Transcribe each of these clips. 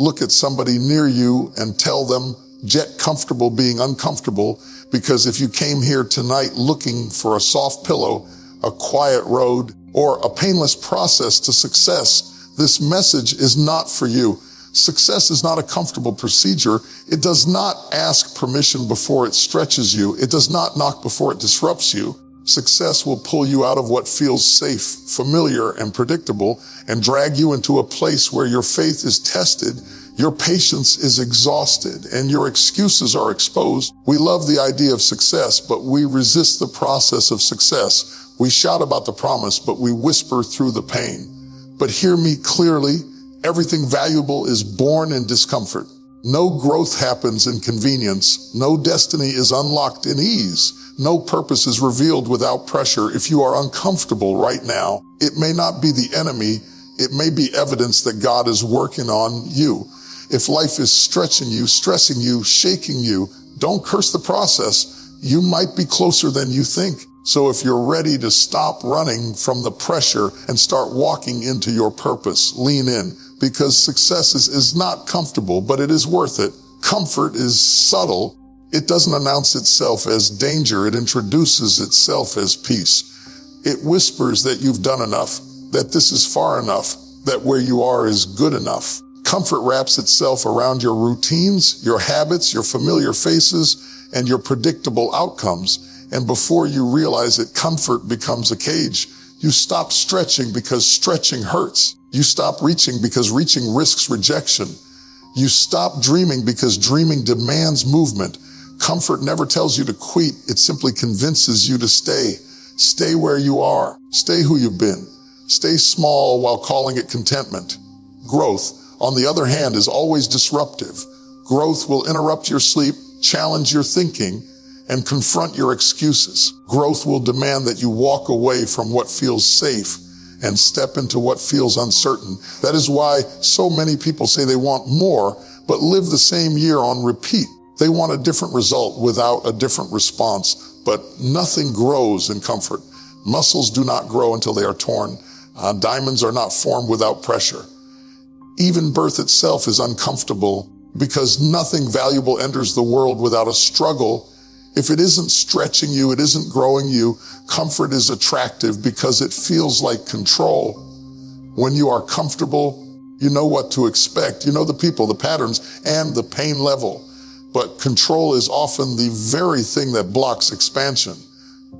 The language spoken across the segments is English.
look at somebody near you and tell them, get comfortable being uncomfortable, because if you came here tonight looking for a soft pillow, a quiet road, or a painless process to success, this message is not for you. Success is not a comfortable procedure. It does not ask permission before it stretches you. It does not knock before it disrupts you. Success will pull you out of what feels safe, familiar, and predictable and drag you into a place where your faith is tested, your patience is exhausted, and your excuses are exposed. We love the idea of success, but we resist the process of success. We shout about the promise, but we whisper through the pain. But hear me clearly, everything valuable is born in discomfort. No growth happens in convenience. No destiny is unlocked in ease. No purpose is revealed without pressure. If you are uncomfortable right now, it may not be the enemy. It may be evidence that God is working on you. If life is stretching you, stressing you, shaking you, don't curse the process. You might be closer than you think. So if you're ready to stop running from the pressure and start walking into your purpose, lean in, because success is not comfortable, but it is worth it. Comfort is subtle. It doesn't announce itself as danger. It introduces itself as peace. It whispers that you've done enough, that this is far enough, that where you are is good enough. Comfort wraps itself around your routines, your habits, your familiar faces, and your predictable outcomes. And before you realize it, comfort becomes a cage. You stop stretching because stretching hurts. You stop reaching because reaching risks rejection. You stop dreaming because dreaming demands movement. Comfort never tells you to quit. It simply convinces you to stay. Stay where you are. Stay who you've been. Stay small while calling it contentment. Growth, on the other hand, is always disruptive. Growth will interrupt your sleep, challenge your thinking, and confront your excuses. Growth will demand that you walk away from what feels safe and step into what feels uncertain. That is why so many people say they want more, but live the same year on repeat. They want a different result without a different response, but nothing grows in comfort. Muscles do not grow until they are torn. Diamonds are not formed without pressure. Even birth itself is uncomfortable because nothing valuable enters the world without a struggle. If it isn't stretching you, it isn't growing you. Comfort is attractive because it feels like control. When you are comfortable, you know what to expect. You know the people, the patterns, and the pain level. But control is often the very thing that blocks expansion.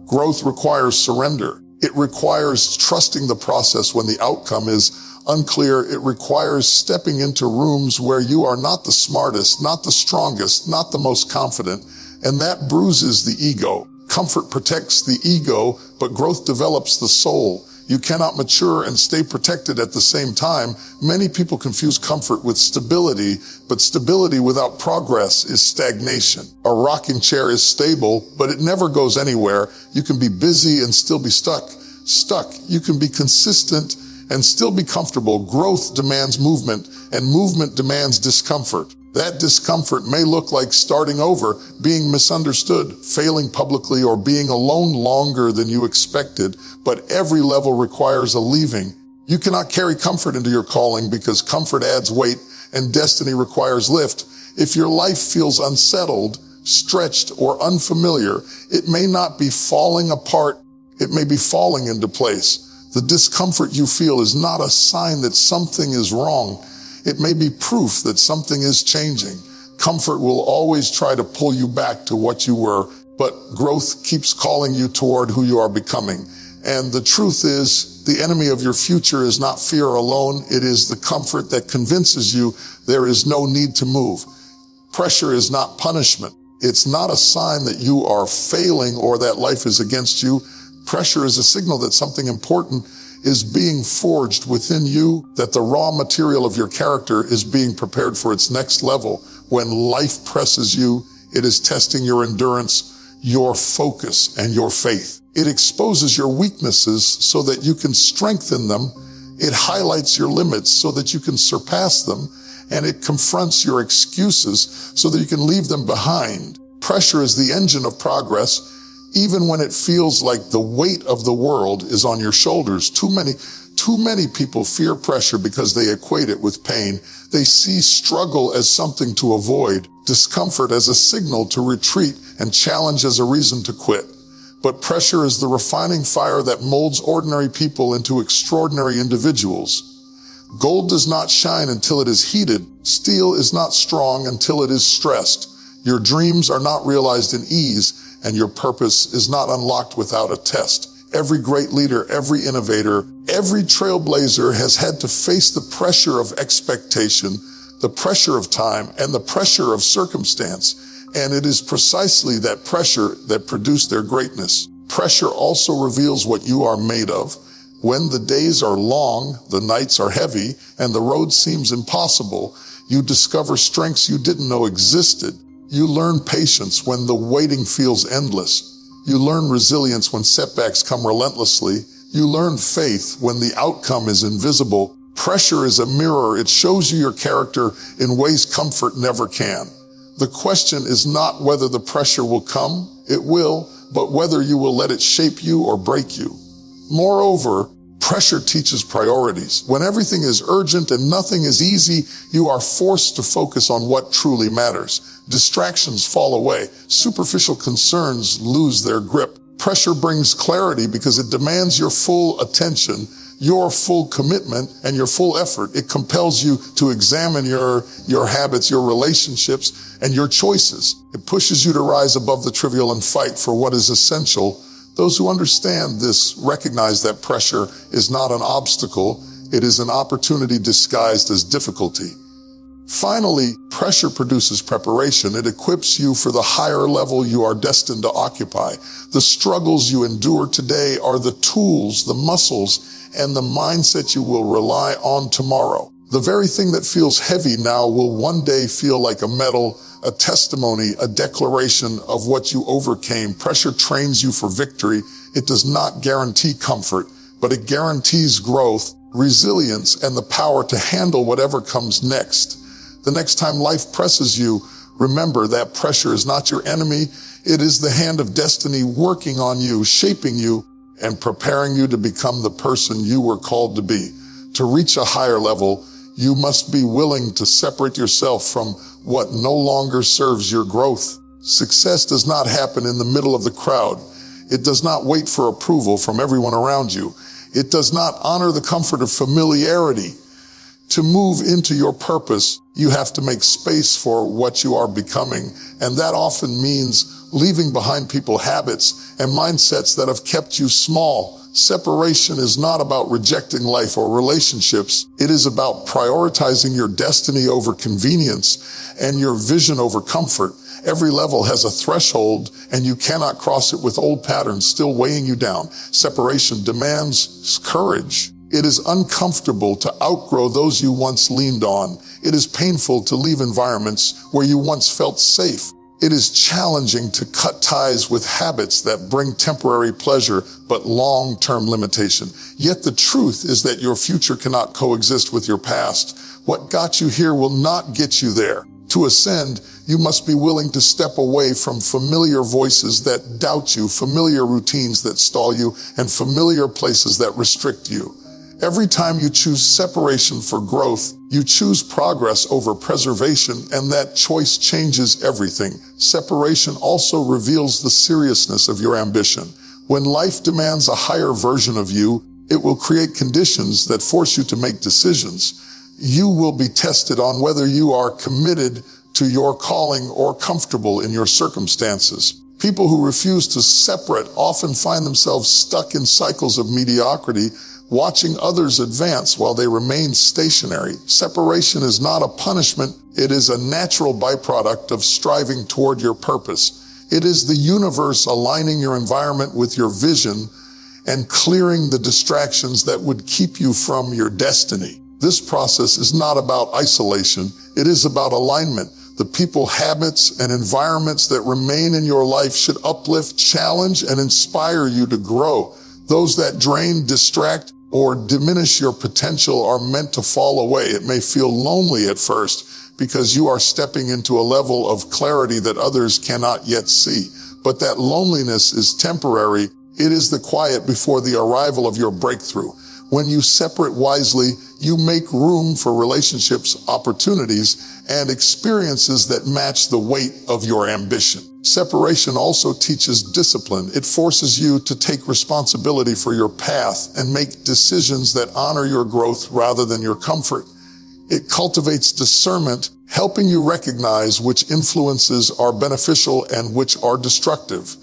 Growth requires surrender. It requires trusting the process when the outcome is unclear. It requires stepping into rooms where you are not the smartest, not the strongest, not the most confident, and that bruises the ego. Comfort protects the ego, but growth develops the soul. You cannot mature and stay protected at the same time. Many people confuse comfort with stability, but stability without progress is stagnation. A rocking chair is stable, but it never goes anywhere. You can be busy and still be stuck. You can be consistent and still be comfortable. Growth demands movement, and movement demands discomfort. That discomfort may look like starting over, being misunderstood, failing publicly, or being alone longer than you expected, but every level requires a leaving. You cannot carry comfort into your calling because comfort adds weight and destiny requires lift. If your life feels unsettled, stretched, or unfamiliar, it may not be falling apart, it may be falling into place. The discomfort you feel is not a sign that something is wrong. It may be proof that something is changing. Comfort will always try to pull you back to what you were, but growth keeps calling you toward who you are becoming. And the truth is, the enemy of your future is not fear alone. It is the comfort that convinces you there is no need to move. Pressure is not punishment. It's not a sign that you are failing or that life is against you. Pressure is a signal that something important is being forged within you, that the raw material of your character is being prepared for its next level. When life presses you, it is testing your endurance, your focus, and your faith. It exposes your weaknesses so that you can strengthen them. It highlights your limits so that you can surpass them. And it confronts your excuses so that you can leave them behind. Pressure is the engine of progress. Even when it feels like the weight of the world is on your shoulders, too Too many people fear pressure because they equate it with pain. They see struggle as something to avoid, discomfort as a signal to retreat, and challenge as a reason to quit. But pressure is the refining fire that molds ordinary people into extraordinary individuals. Gold does not shine until it is heated. Steel is not strong until it is stressed. Your dreams are not realized in ease, and your purpose is not unlocked without a test. Every great leader, every innovator, every trailblazer has had to face the pressure of expectation, the pressure of time, and the pressure of circumstance. And it is precisely that pressure that produced their greatness. Pressure also reveals what you are made of. When the days are long, the nights are heavy, and the road seems impossible, you discover strengths you didn't know existed. You learn patience when the waiting feels endless. You learn resilience when setbacks come relentlessly. You learn faith when the outcome is invisible. Pressure is a mirror. It shows you your character in ways comfort never can. The question is not whether the pressure will come, it will, but whether you will let it shape you or break you. Moreover, pressure teaches priorities. When everything is urgent and nothing is easy, you are forced to focus on what truly matters. Distractions fall away. Superficial concerns lose their grip. Pressure brings clarity because it demands your full attention, your full commitment, and your full effort. It compels you to examine your habits, your relationships, and your choices. It pushes you to rise above the trivial and fight for what is essential. Those who understand this recognize that pressure is not an obstacle. It is an opportunity disguised as difficulty. Finally, pressure produces preparation. It equips you for the higher level you are destined to occupy. The struggles you endure today are the tools, the muscles, and the mindset you will rely on tomorrow. The very thing that feels heavy now will one day feel like a medal, a testimony, a declaration of what you overcame. Pressure trains you for victory. It does not guarantee comfort, but it guarantees growth, resilience, and the power to handle whatever comes next. The next time life presses you, remember that pressure is not your enemy. It is the hand of destiny working on you, shaping you, and preparing you to become the person you were called to be. To reach a higher level, you must be willing to separate yourself from what no longer serves your growth. Success does not happen in the middle of the crowd. It does not wait for approval from everyone around you. It does not honor the comfort of familiarity. To move into your purpose, you have to make space for what you are becoming. And that often means leaving behind people, habits, and mindsets that have kept you small. Separation is not about rejecting life or relationships. It is about prioritizing your destiny over convenience and your vision over comfort. Every level has a threshold, and you cannot cross it with old patterns still weighing you down. Separation demands courage. It is uncomfortable to outgrow those you once leaned on. It is painful to leave environments where you once felt safe. It is challenging to cut ties with habits that bring temporary pleasure but long-term limitation. Yet the truth is that your future cannot coexist with your past. What got you here will not get you there. To ascend, you must be willing to step away from familiar voices that doubt you, familiar routines that stall you, and familiar places that restrict you. Every time you choose separation for growth, you choose progress over preservation, and that choice changes everything. Separation also reveals the seriousness of your ambition. When life demands a higher version of you, it will create conditions that force you to make decisions. You will be tested on whether you are committed to your calling or comfortable in your circumstances. People who refuse to separate often find themselves stuck in cycles of mediocrity, watching others advance while they remain stationary. Separation is not a punishment. It is a natural byproduct of striving toward your purpose. It is the universe aligning your environment with your vision and clearing the distractions that would keep you from your destiny. This process is not about isolation. It is about alignment. The people, habits, and environments that remain in your life should uplift, challenge, and inspire you to grow. Those that drain, distract, or diminish your potential are meant to fall away. It may feel lonely at first because you are stepping into a level of clarity that others cannot yet see. But that loneliness is temporary. It is the quiet before the arrival of your breakthrough. When you separate wisely, you make room for relationships, opportunities, and experiences that match the weight of your ambition. Separation also teaches discipline. It forces you to take responsibility for your path and make decisions that honor your growth rather than your comfort. It cultivates discernment, helping you recognize which influences are beneficial and which are destructive.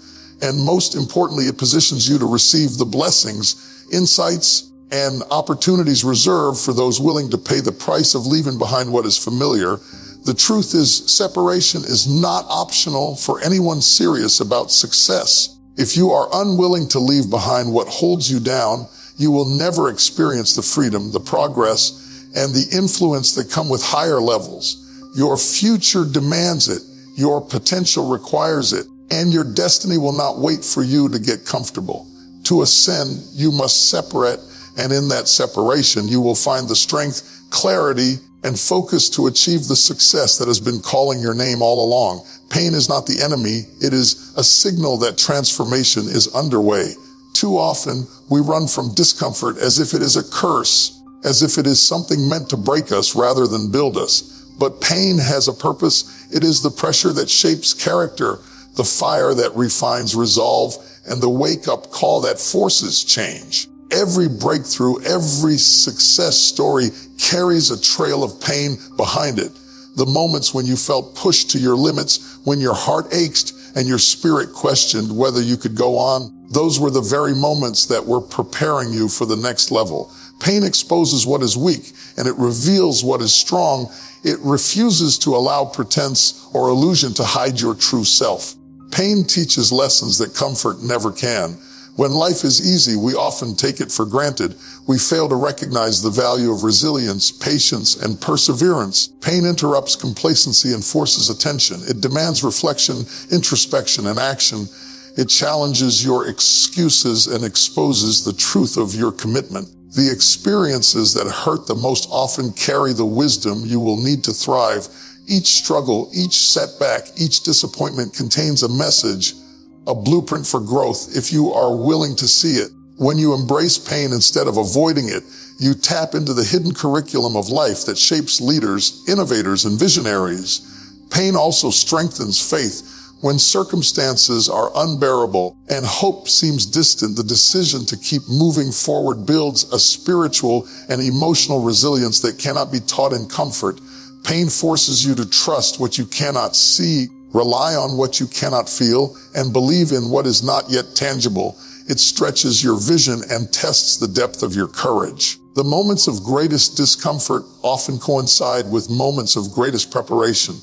And most importantly, it positions you to receive the blessings, insights, and opportunities reserved for those willing to pay the price of leaving behind what is familiar. The truth is, separation is not optional for anyone serious about success. If you are unwilling to leave behind what holds you down, you will never experience the freedom, the progress, and the influence that come with higher levels. Your future demands it, your potential requires it, and your destiny will not wait for you to get comfortable. To ascend, you must separate, and in that separation, you will find the strength, clarity, and focus to achieve the success that has been calling your name all along. Pain is not the enemy. It is a signal that transformation is underway. Too often, we run from discomfort as if it is a curse, as if it is something meant to break us rather than build us. But pain has a purpose. It is the pressure that shapes character, the fire that refines resolve, and the wake-up call that forces change. Every breakthrough, every success story carries a trail of pain behind it. The moments when you felt pushed to your limits, when your heart ached and your spirit questioned whether you could go on, those were the very moments that were preparing you for the next level. Pain exposes what is weak, and it reveals what is strong. It refuses to allow pretense or illusion to hide your true self. Pain teaches lessons that comfort never can. When life is easy, we often take it for granted. We fail to recognize the value of resilience, patience, and perseverance. Pain interrupts complacency and forces attention. It demands reflection, introspection, and action. It challenges your excuses and exposes the truth of your commitment. The experiences that hurt the most often carry the wisdom you will need to thrive. Each struggle, each setback, each disappointment contains a message, a blueprint for growth if you are willing to see it. When you embrace pain instead of avoiding it, you tap into the hidden curriculum of life that shapes leaders, innovators, and visionaries. Pain also strengthens faith. When circumstances are unbearable and hope seems distant, the decision to keep moving forward builds a spiritual and emotional resilience that cannot be taught in comfort. Pain forces you to trust what you cannot see, rely on what you cannot feel, and believe in what is not yet tangible. It stretches your vision and tests the depth of your courage. The moments of greatest discomfort often coincide with moments of greatest preparation.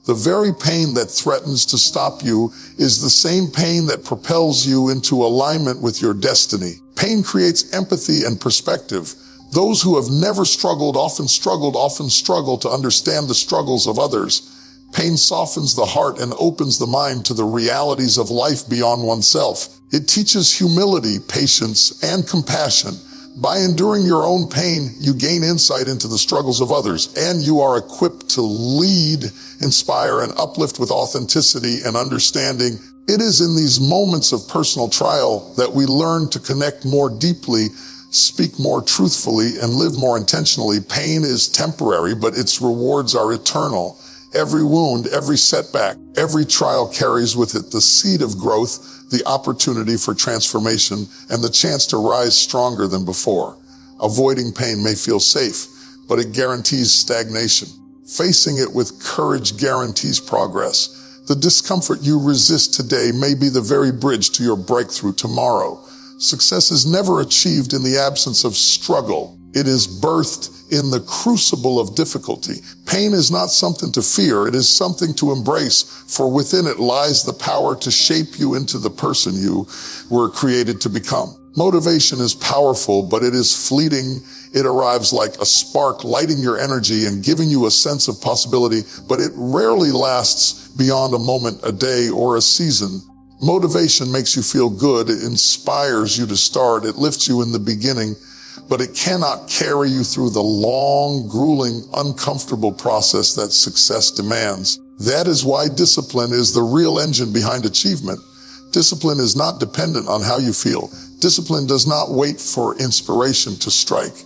The very pain that threatens to stop you is the same pain that propels you into alignment with your destiny. Pain creates empathy and perspective. Those who have never struggled often struggle to understand the struggles of others. Pain softens the heart and opens the mind to the realities of life beyond oneself. It teaches humility, patience, and compassion. By enduring your own pain, you gain insight into the struggles of others, and you are equipped to lead, inspire, and uplift with authenticity and understanding. It is in these moments of personal trial that we learn to connect more deeply, speak more truthfully, and live more intentionally. Pain is temporary, but its rewards are eternal. Every wound, every setback, every trial carries with it the seed of growth, the opportunity for transformation, and the chance to rise stronger than before. Avoiding pain may feel safe, but it guarantees stagnation. Facing it with courage guarantees progress. The discomfort you resist today may be the very bridge to your breakthrough tomorrow. Success is never achieved in the absence of struggle. It is birthed in the crucible of difficulty. Pain is not something to fear. It is something to embrace, for within it lies the power to shape you into the person you were created to become. Motivation is powerful, but it is fleeting. It arrives like a spark, lighting your energy and giving you a sense of possibility, but it rarely lasts beyond a moment, a day, or a season. Motivation makes you feel good. It inspires you to start. It lifts you in the beginning, but it cannot carry you through the long, grueling, uncomfortable process that success demands. That is why discipline is the real engine behind achievement. Discipline is not dependent on how you feel. Discipline does not wait for inspiration to strike.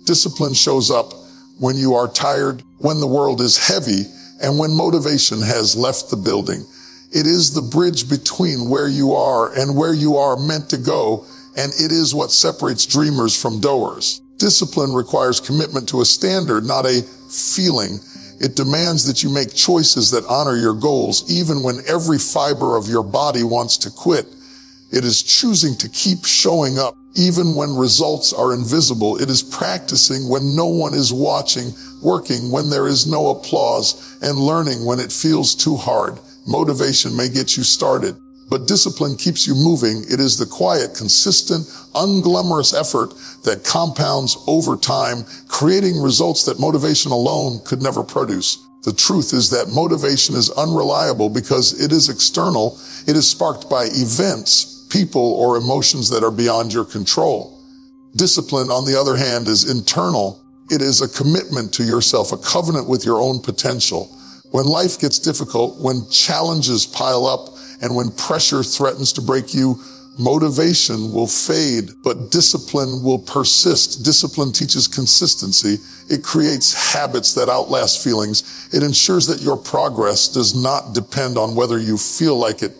Discipline shows up when you are tired, when the world is heavy, and when motivation has left the building. It is the bridge between where you are and where you are meant to go, and it is what separates dreamers from doers. Discipline requires commitment to a standard, not a feeling. It demands that you make choices that honor your goals, even when every fiber of your body wants to quit. It is choosing to keep showing up, even when results are invisible. It is practicing when no one is watching, working when there is no applause, and learning when it feels too hard. Motivation may get you started, but discipline keeps you moving. It is the quiet, consistent, unglamorous effort that compounds over time, creating results that motivation alone could never produce. The truth is that motivation is unreliable because it is external. It is sparked by events, people, or emotions that are beyond your control. Discipline, on the other hand, is internal. It is a commitment to yourself, a covenant with your own potential. When life gets difficult, when challenges pile up, and when pressure threatens to break you, motivation will fade, but discipline will persist. Discipline teaches consistency. It creates habits that outlast feelings. It ensures that your progress does not depend on whether you feel like it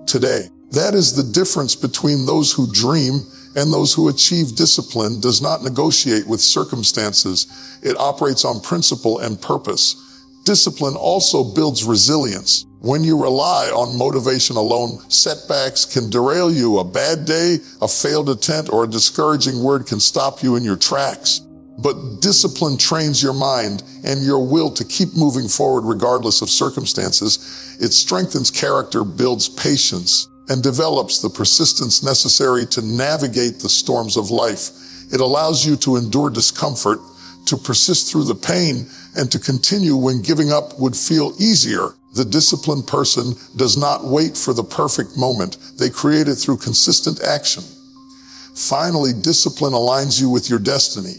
today. That is the difference between those who dream and those who achieve. Discipline does not negotiate with circumstances. It operates on principle and purpose. Discipline also builds resilience. When you rely on motivation alone, setbacks can derail you. A bad day, a failed attempt, or a discouraging word can stop you in your tracks. But discipline trains your mind and your will to keep moving forward regardless of circumstances. It strengthens character, builds patience, and develops the persistence necessary to navigate the storms of life. It allows you to endure discomfort, to persist through the pain, and to continue when giving up would feel easier. The disciplined person does not wait for the perfect moment. They create it through consistent action. Finally, discipline aligns you with your destiny.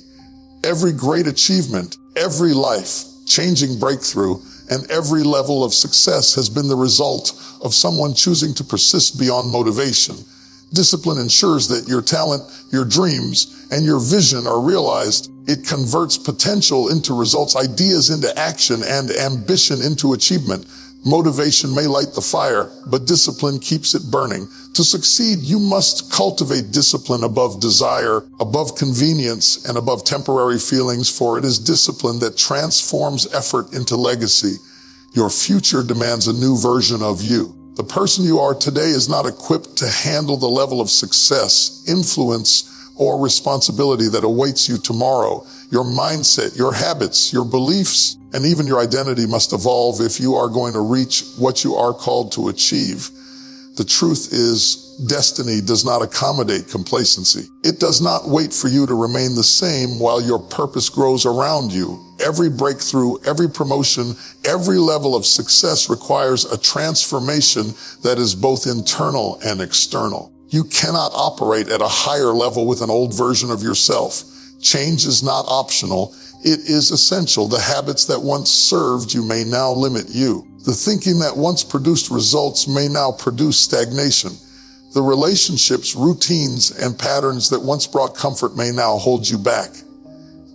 Every great achievement, every life-changing breakthrough, and every level of success has been the result of someone choosing to persist beyond motivation. Discipline ensures that your talent, your dreams, and your vision are realized. It converts potential into results, ideas into action, and ambition into achievement. Motivation may light the fire, but discipline keeps it burning. To succeed, you must cultivate discipline above desire, above convenience, and above temporary feelings, for it is discipline that transforms effort into legacy. Your future demands a new version of you. The person you are today is not equipped to handle the level of success, influence, or responsibility that awaits you tomorrow. Your mindset, your habits, your beliefs, and even your identity must evolve if you are going to reach what you are called to achieve. The truth is, destiny does not accommodate complacency. It does not wait for you to remain the same while your purpose grows around you. Every breakthrough, every promotion, every level of success requires a transformation that is both internal and external. You cannot operate at a higher level with an old version of yourself. Change is not optional. It is essential. The habits that once served you may now limit you. The thinking that once produced results may now produce stagnation. The relationships, routines, and patterns that once brought comfort may now hold you back.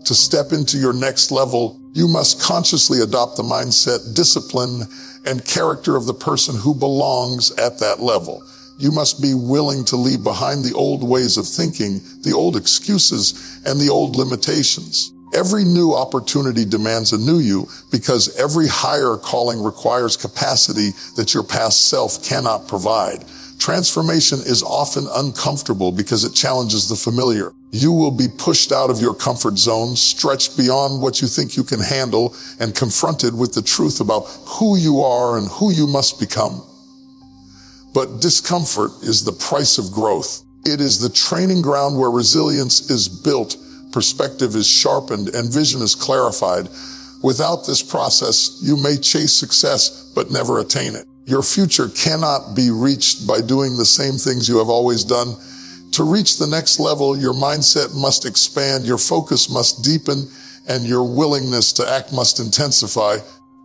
To step into your next level, you must consciously adopt the mindset, discipline, and character of the person who belongs at that level. You must be willing to leave behind the old ways of thinking, the old excuses, and the old limitations. Every new opportunity demands a new you because every higher calling requires capacity that your past self cannot provide. Transformation is often uncomfortable because it challenges the familiar. You will be pushed out of your comfort zone, stretched beyond what you think you can handle, and confronted with the truth about who you are and who you must become. But discomfort is the price of growth. It is the training ground where resilience is built, perspective is sharpened, and vision is clarified. Without this process, you may chase success, but never attain it. Your future cannot be reached by doing the same things you have always done. To reach the next level, your mindset must expand, your focus must deepen, and your willingness to act must intensify.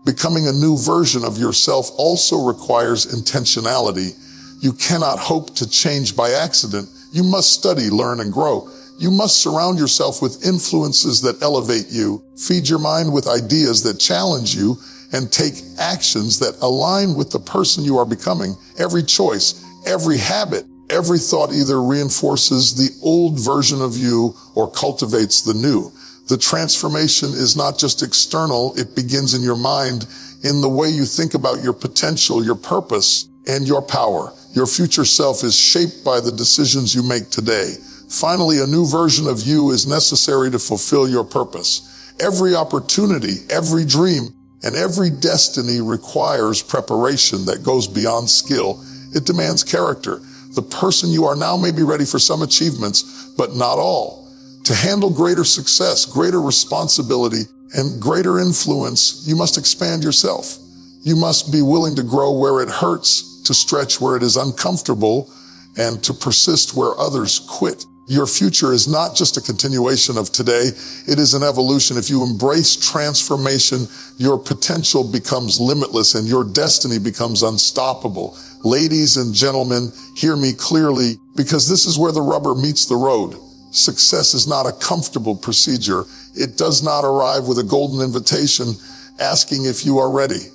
Becoming a new version of yourself also requires intentionality. You cannot hope to change by accident. You must study, learn, and grow. You must surround yourself with influences that elevate you, feed your mind with ideas that challenge you, and take actions that align with the person you are becoming. Every choice, every habit, every thought either reinforces the old version of you or cultivates the new. The transformation is not just external, it begins in your mind, in the way you think about your potential, your purpose, and your power. Your future self is shaped by the decisions you make today. Finally, a new version of you is necessary to fulfill your purpose. Every opportunity, every dream, and every destiny requires preparation that goes beyond skill. It demands character. The person you are now may be ready for some achievements, but not all. To handle greater success, greater responsibility, and greater influence, you must expand yourself. You must be willing to grow where it hurts, to stretch where it is uncomfortable, and to persist where others quit. Your future is not just a continuation of today, it is an evolution. If you embrace transformation, your potential becomes limitless and your destiny becomes unstoppable. Ladies and gentlemen, hear me clearly, because this is where the rubber meets the road. Success is not a comfortable procedure. It does not arrive with a golden invitation asking if you are ready.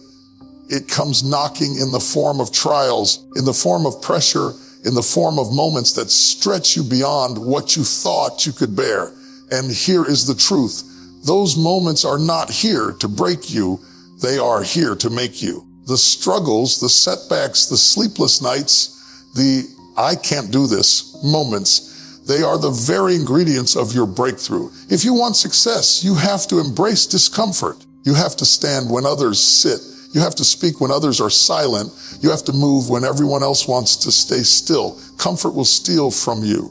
It comes knocking in the form of trials, in the form of pressure, in the form of moments that stretch you beyond what you thought you could bear. And here is the truth. Those moments are not here to break you. They are here to make you. The struggles, the setbacks, the sleepless nights, the I can't do this moments, they are the very ingredients of your breakthrough. If you want success, you have to embrace discomfort. You have to stand when others sit. You have to speak when others are silent. You have to move when everyone else wants to stay still. Comfort will steal from you.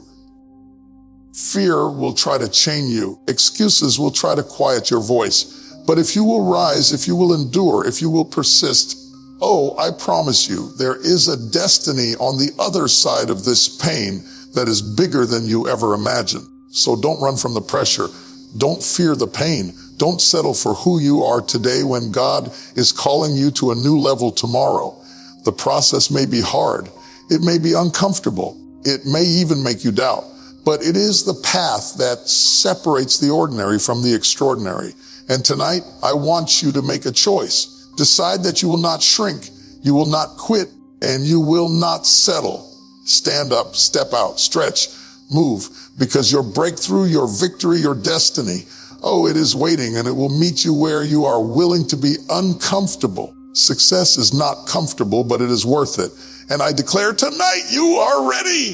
Fear will try to chain you. Excuses will try to quiet your voice. But if you will rise, if you will endure, if you will persist, oh, I promise you, there is a destiny on the other side of this pain that is bigger than you ever imagined. So don't run from the pressure. Don't fear the pain. Don't settle for who you are today when God is calling you to a new level tomorrow. The process may be hard. It may be uncomfortable. It may even make you doubt. But it is the path that separates the ordinary from the extraordinary. And tonight, I want you to make a choice. Decide that you will not shrink, you will not quit, and you will not settle. Stand up, step out, stretch, move, because your breakthrough, your victory, your destiny, oh, it is waiting, and it will meet you where you are willing to be uncomfortable. Success is not comfortable, but it is worth it. And I declare tonight, you are ready.